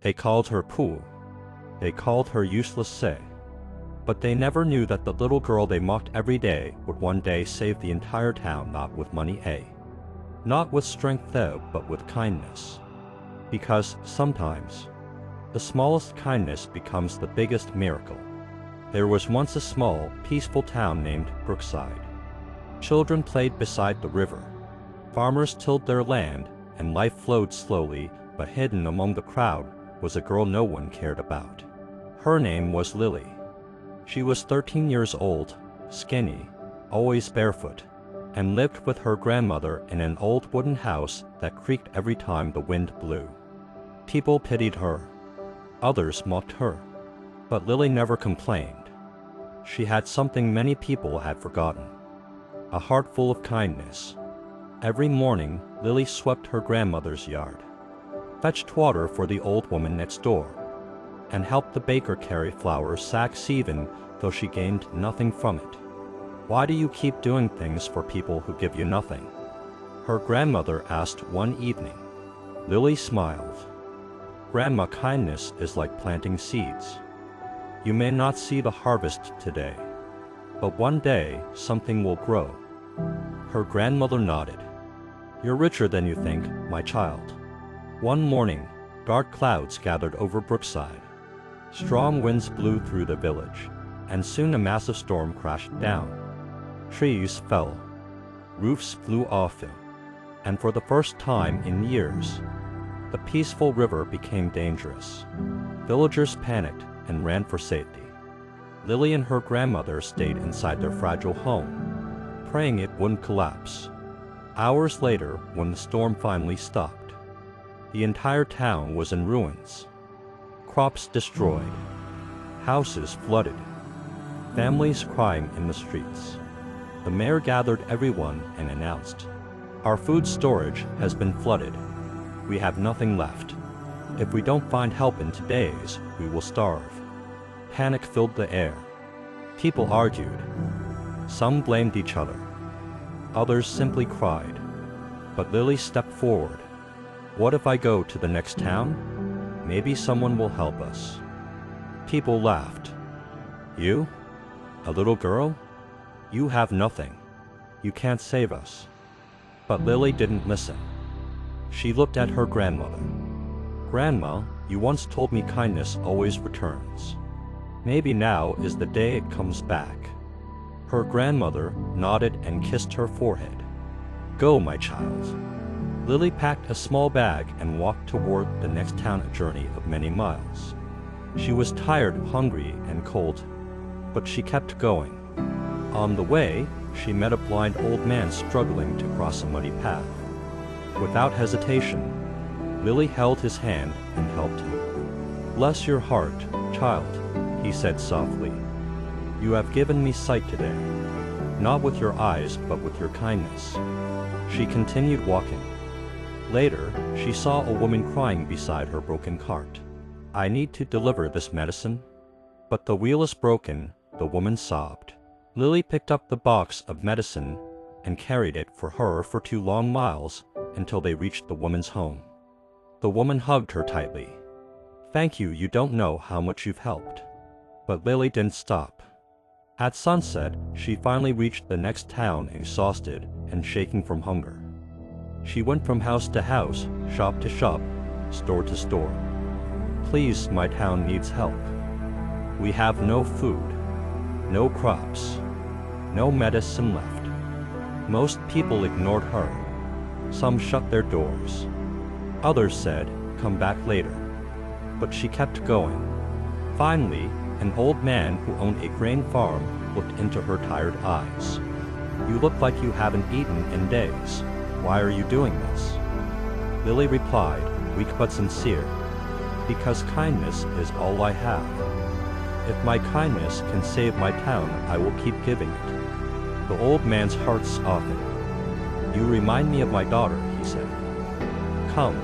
They called her Pooh. They called her useless Say. But they never knew that the little girl they mocked every day would one day save the entire town, not with money, not with strength, but with kindness. Because sometimes, the smallest kindness becomes the biggest miracle. There was once a small, peaceful town named Brookside. Children played beside the river. Farmers tilled their land, and life flowed slowly, but hidden among the crowd was a girl no one cared about. Her name was Lily. She was 13 years old, skinny, always barefoot, and lived with her grandmother in an old wooden house that creaked every time the wind blew. People pitied her. Others mocked her. But Lily never complained. She had something many people had forgotten: a heart full of kindness. Every morning, Lily swept her grandmother's yard, fetched water for the old woman next door, and helped the baker carry flour sacks even though she gained nothing from it. "Why do you keep doing things for people who give you nothing?" her grandmother asked one evening. Lily smiled. "Grandma, kindness is like planting seeds. You may not see the harvest today, but one day something will grow." Her grandmother nodded. "You're richer than you think, my child." One morning, dark clouds gathered over Brookside. Strong winds blew through the village, and soon a massive storm crashed down. Trees fell, roofs flew off, and for the first time in years, the peaceful river became dangerous. Villagers panicked and ran for safety. Lily and her grandmother stayed inside their fragile home, praying it wouldn't collapse. Hours later, when the storm finally stopped, the entire town was in ruins. Crops destroyed, houses flooded, families crying in the streets. The mayor gathered everyone and announced, "Our food storage has been flooded. We have nothing left. If we don't find help in 2 days, we will starve." Panic filled the air. People argued. Some blamed each other. Others simply cried. But Lily stepped forward. "What if I go to the next town? Maybe someone will help us." People laughed. "You? A little girl? You have nothing. You can't save us." But Lily didn't listen. She looked at her grandmother. "Grandma, you once told me kindness always returns. Maybe now is the day it comes back." Her grandmother nodded and kissed her forehead. "Go, my child." Lily packed a small bag and walked toward the next town, a journey of many miles. She was tired, hungry, and cold, but she kept going. On the way, she met a blind old man struggling to cross a muddy path. Without hesitation, Lily held his hand and helped him. "Bless your heart, child," he said softly. "You have given me sight today, not with your eyes, but with your kindness." She continued walking. Later, she saw a woman crying beside her broken cart. "I need to deliver this medicine, but the wheel is broken," the woman sobbed. Lily picked up the box of medicine and carried it for her for 2 long miles until they reached the woman's home. The woman hugged her tightly. "Thank you, you don't know how much you've helped." But Lily didn't stop. At sunset, she finally reached the next town, exhausted and shaking from hunger. She went from house to house, shop to shop, store to store. "Please, my town needs help. We have no food, no crops, no medicine left." Most people ignored her. Some shut their doors. Others said, "Come back later." But she kept going. Finally, an old man who owned a grain farm looked into her tired eyes. "You look like you haven't eaten in days. Why are you doing this?" Lily replied, weak but sincere, "Because kindness is all I have. If my kindness can save my town, I will keep giving it." The old man's heart softened. "You remind me of my daughter," he said. "Come,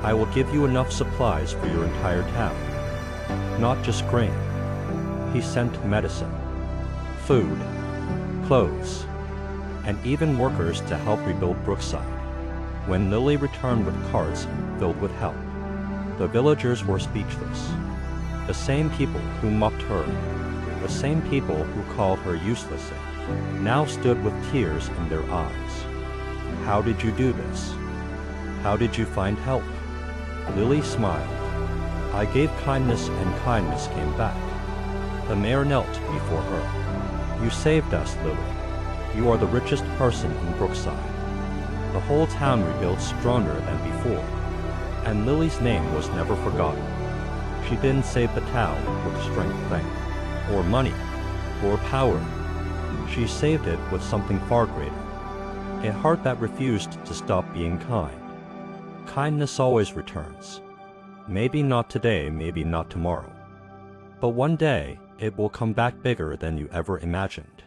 I will give you enough supplies for your entire town. Not just grain." He sent medicine, food, clothes, and even workers to help rebuild Brookside. When Lily returned with carts filled with help, The villagers were speechless. The same people who mocked her, the same people who called her useless, now stood with tears in their eyes. How did you do this? How did you find help? Lily smiled. I gave kindness and kindness came back. The mayor knelt before her. You saved us, Lily. You are the richest person in Brookside. The whole town rebuilt stronger than before, and Lily's name was never forgotten. She didn't save the town with strength, or money, or power. She saved it with something far greater, a heart that refused to stop being kind. Kindness always returns. Maybe not today, maybe not tomorrow, but one day it will come back bigger than you ever imagined.